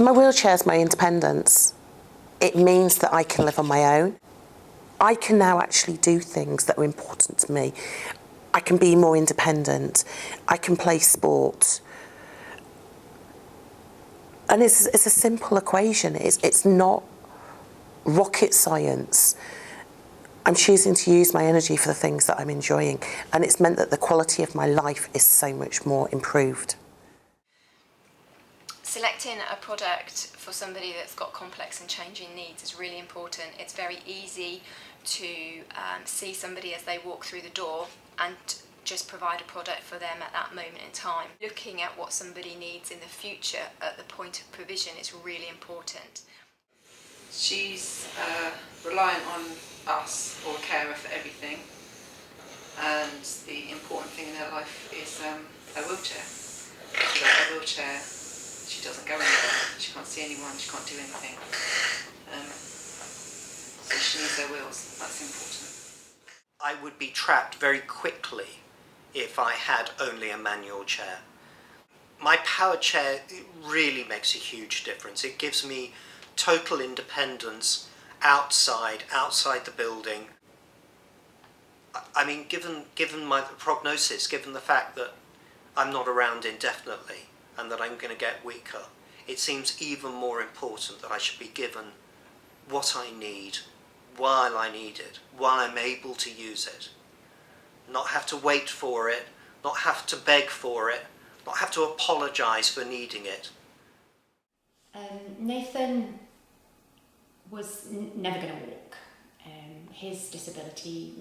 My wheelchair is my independence. It means that I can live on my own. I can now actually do things that are important to me. I can be more independent. I can play sport. And it's a simple equation. It's not rocket science. I'm choosing to use my energy for the things that I'm enjoying, and it's meant that the quality of my life is so much more improved. Selecting a product for somebody that's got complex and changing needs is really important. It's very easy to see somebody as they walk through the door and just provide a product for them at that moment in time. Looking at what somebody needs in the future at the point of provision is really important. She's reliant on us or a carer for everything, and the important thing in her life is a wheelchair. Without a wheelchair, she doesn't go anywhere, she can't see anyone, she can't do anything. So she needs her wheels, that's important. I would be trapped very quickly if I had only a manual chair. My power chair really makes a huge difference. It gives me total independence outside the building. I mean, given my prognosis, given the fact that I'm not around indefinitely and that I'm going to get weaker, it seems even more important that I should be given what I need while I need it, while I'm able to use it. Not have to wait for it, not have to beg for it, not have to apologise for needing it. Nathan was never going to walk. His disability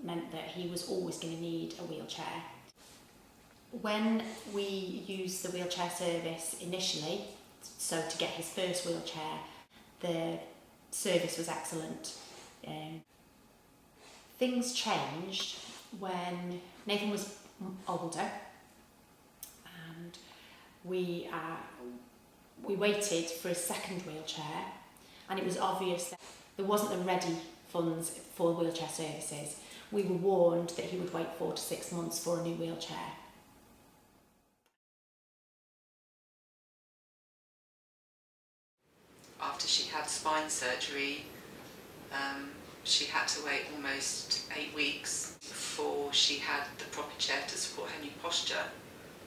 meant that he was always going to need a wheelchair. When we used the wheelchair service initially, so to get his first wheelchair, the service was excellent. Things changed when Nathan was older, and we waited for a second wheelchair, and it was obvious that there wasn't the ready funds for wheelchair services. We were warned that he would wait 4 to 6 months for a new wheelchair. After she had spine surgery, she had to wait almost 8 weeks before she had the proper chair to support her new posture.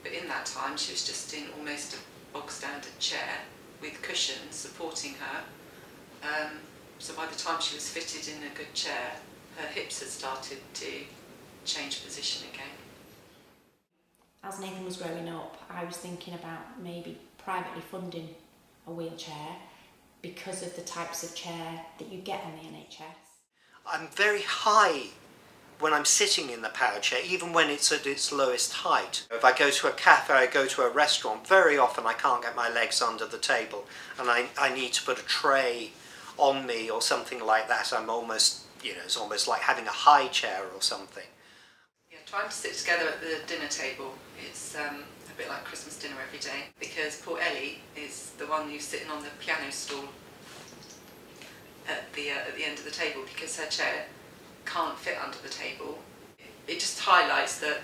But in that time, she was just in almost a bog standard chair with cushions supporting her. So by the time she was fitted in a good chair, her hips had started to change position again. As Nathan was growing up, I was thinking about maybe privately funding a wheelchair because of the types of chair that you get on the NHS. I'm very high when I'm sitting in the power chair, even when it's at its lowest height. If I go to a cafe, I go to a restaurant, very often I can't get my legs under the table and I need to put a tray on me or something like that. I'm almost, it's almost like having a high chair or something. Yeah, trying to sit together at the dinner table, it's a bit like Christmas dinner every day, because poor Ellie is the one who's sitting on the piano stool at the end of the table because her chair can't fit under the table. It just highlights that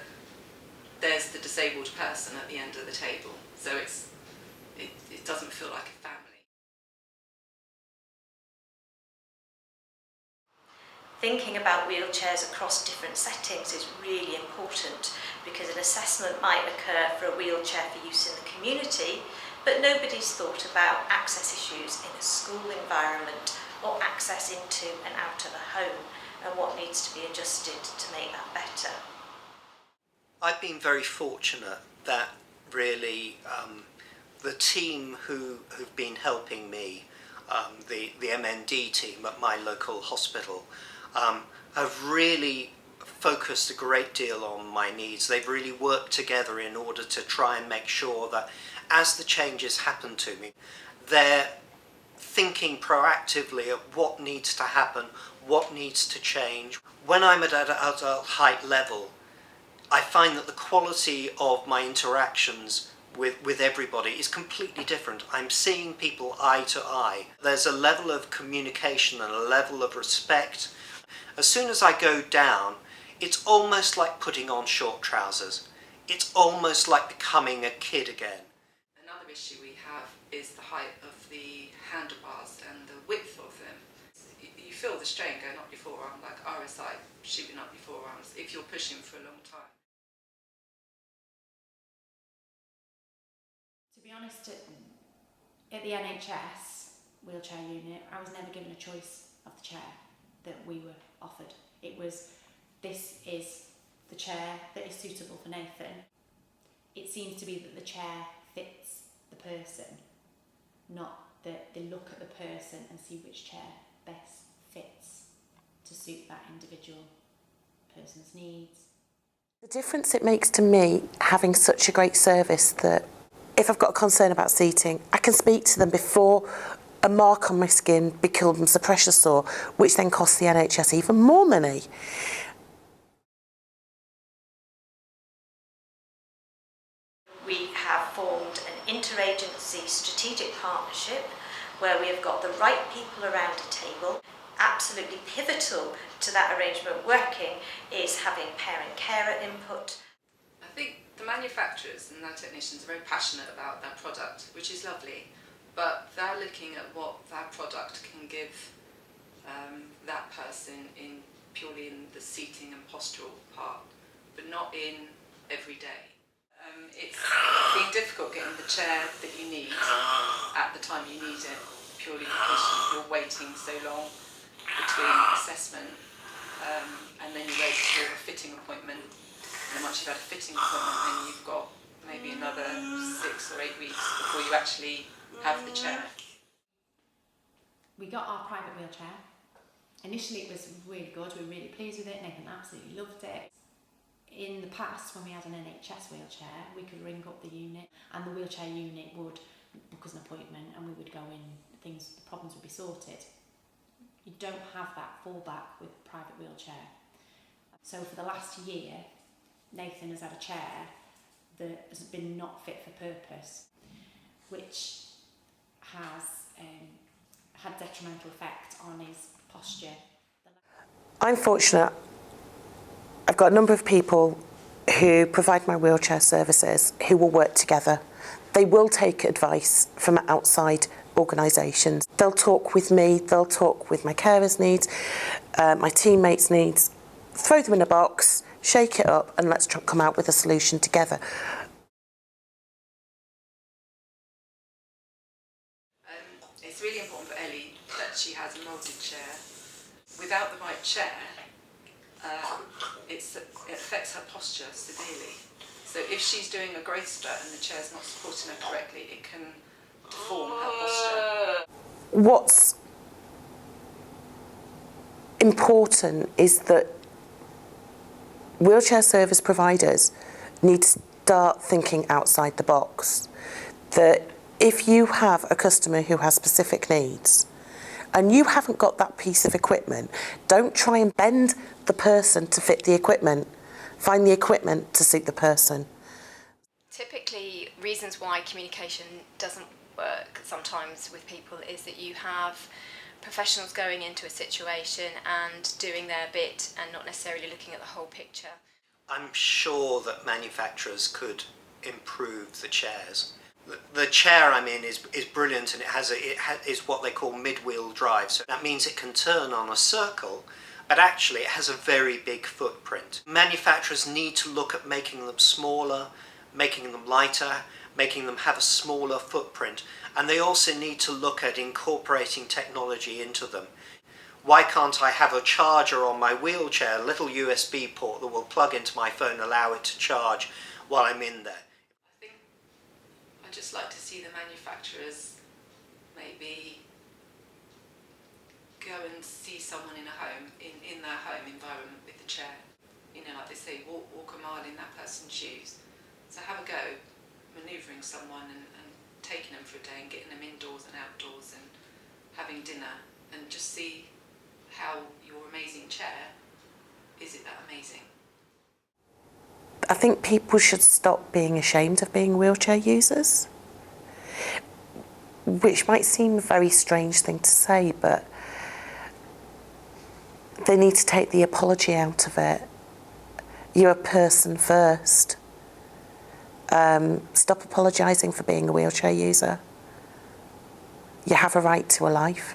there's the disabled person at the end of the table, so it doesn't feel like a family. Thinking about wheelchairs across different settings is really important, because an assessment might occur for a wheelchair for use in the community, but nobody's thought about access issues in a school environment or access into and out of a home, and what needs to be adjusted to make that better. I've been very fortunate that really the team who've been helping me, the MND team at my local hospital, have really focused a great deal on my needs. They've really worked together in order to try and make sure that as the changes happen to me, they're thinking proactively of what needs to happen, what needs to change. When I'm at an adult height level, I find that the quality of my interactions with everybody is completely different. I'm seeing people eye to eye. There's a level of communication and a level of respect. As soon as I go down, it's almost like putting on short trousers. It's almost like becoming a kid again. Another Another issue we have is the height of the handlebars and the width of them. You feel the strain going up your forearm, like RSI shooting up your forearms if you're pushing for a long time. To be honest, at the NHS wheelchair unit, I was never given a choice of the chair that we were offered. It was, this is the chair that is suitable for Nathan. It seems to be that the chair fits the person, not that they look at the person and see which chair best fits to suit that individual person's needs. The difference it makes to me having such a great service that if I've got a concern about seating, I can speak to them before a mark on my skin becomes a pressure sore, which then costs the NHS even more money. We have formed an interagency strategic partnership where we have got the right people around a table. Absolutely pivotal to that arrangement working is having parent-carer input. I think the manufacturers and their technicians are very passionate about their product, which is lovely, but they're looking at what that product can give that person in purely in the seating and postural part, but not in every day. It's been difficult getting the chair that you need at the time you need it, purely because you're waiting so long between assessment and then you wait for a fitting appointment. And once you've had a fitting appointment, then you've got maybe another 6 or 8 weeks before you actually have the chair. We got our private wheelchair. Initially it was really good, we were really pleased with it, Nathan absolutely loved it. In the past, when we had an NHS wheelchair, we could ring up the unit and the wheelchair unit would book us an appointment and we would go in, the problems would be sorted. You don't have that fallback with a private wheelchair. So for the last year, Nathan has had a chair that has been not fit for purpose, which has had detrimental effect on his posture. I'm fortunate. I've got a number of people who provide my wheelchair services who will work together. They will take advice from outside organisations. They'll talk with me, they'll talk with my carers' needs, my teammates' needs, throw them in a box, shake it up and let's come out with a solution together. It's really important for Ellie that she has a moulded chair. Without the right chair, it affects her posture severely. So if she's doing a growth strut and the chair's not supporting her correctly, it can deform her posture. What's important is that wheelchair service providers need to start thinking outside the box. That if you have a customer who has specific needs and you haven't got that piece of equipment, don't try and bend the person to fit the equipment. Find the equipment to suit the person. Typically, reasons why communication doesn't work sometimes with people is that you have professionals going into a situation and doing their bit and not necessarily looking at the whole picture. I'm sure that manufacturers could improve the chairs. The chair I'm in is brilliant, and it is what they call mid-wheel drive. So that means it can turn on a circle, but actually it has a very big footprint. Manufacturers need to look at making them smaller, making them lighter, making them have a smaller footprint, and they also need to look at incorporating technology into them. Why can't I have a charger on my wheelchair, a little USB port that will plug into my phone, allow it to charge while I'm in there? I'd just like to see the manufacturers maybe go and see someone in a home, in their home environment with the chair. You know, like they say, walk a mile in that person's shoes. So have a go manoeuvring someone and taking them for a day and getting them indoors and outdoors and having dinner, and just see how your amazing chair, is it that amazing? I think people should stop being ashamed of being wheelchair users, which might seem a very strange thing to say, but they need to take the apology out of it. You're a person first. Stop apologising for being a wheelchair user. You have a right to a life.